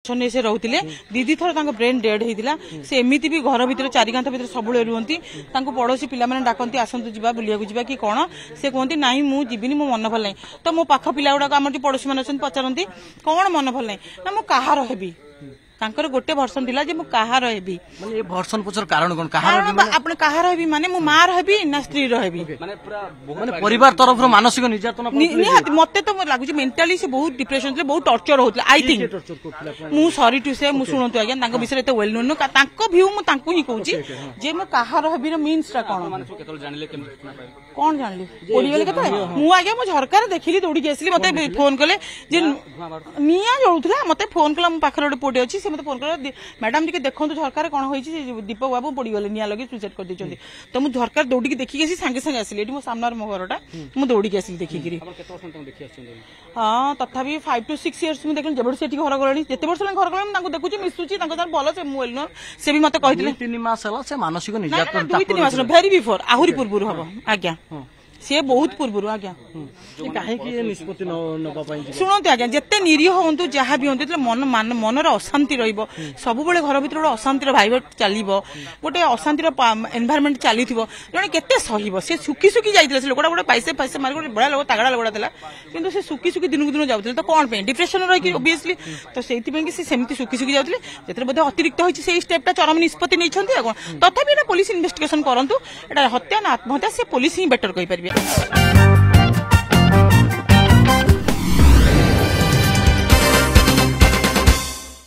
से रोते दीदी थर ब्रेन डेड होता से एमती भी घर भर चारि कांथ भर सब रुहति पड़ोशी पिला डाकती आसतु जा बुलिया जा कि कौन से कहते ना मुझे जीविनी मो मन भल ना तो मो पाख पिला गुड़ाक आम जो पड़ोशी मैंने पचारती कौन मन भल ना मुझे कहार हेबी तांकर गोटे भर्सन थिला जे मु कहार हेबी माने ए भर्सन पुछर कारण कोन कहार आपन कहार हेबी माने मु मार हेबी ना स्त्री हेबी माने पूरा माने परिवार तरफ मानसिक निर्यातना निहात मते तो लागुची मेंटली से बहुत डिप्रेशन थे बहुत टॉर्चर होतला आई थिंक मु सॉरी टू से मु सुनतो आज्ञा तांको विषय एते वेल नोन तांको व्यू मु तांको ही कहूची जे मु कहार हेबी रो मीन्स टा कोन माने केतल जानले कोन जानली पड़ी गेले केते मु आज्ञा मु झरकार देखिली दौड़ी के आसली मते फोन कले जे निया जळुथला मते फोन कला मु पाखर ओडे पोडी अछि मत फोन कर मैडम जी देखो झरकार कौन हो दीपक बाबू पड़गले निया लगे सुसाइड कर देते तो मुझे झरकार दौड़ी देखिक सागे सागे आसली मो सामने मो घरटा मुझे दौड़ी आसली देखिक हाँ तथापि 5 to 6 years मुझे देखिए जब से घर गलानी जिते वर्ष घर गलानी देखुची मिसुची भल से वेल नोन से भी मत कहते 3 मास मानसिक निर्यातना 2-3 मास भेरी बिफोर आहरी पूर्व हम आज्ञा सी बहुत पूर्व आज्ञा शुणु आज्ञा जिते निरीह हूँ जहाँ भी हूँ मन मनर अशांति सब घर भर गोटे अशांतिर भाइब चलो गोटे अशांतिर एनवायरमेंट चली जड़े केते सहिब सी सुखी सुखी जाते लोकटा गोटे पैसे पैसे मार गोटे बड़ा लोक तगड़ा लोकटा था कि से सुखी सुखी दिन को दिन जाते तो कौन डिप्रेशन रही ओबियसली तो से सेमती सुखी सुखी जाते जो बोधे अतिरिक्त होती स्टेपटा चरम निष्पत्ति नहीं कौन तथापि पुलिस इन्वेस्टिगेशन करूँ हत्या ना आत्महत्या से पुलिस ही बेटर कही पारे।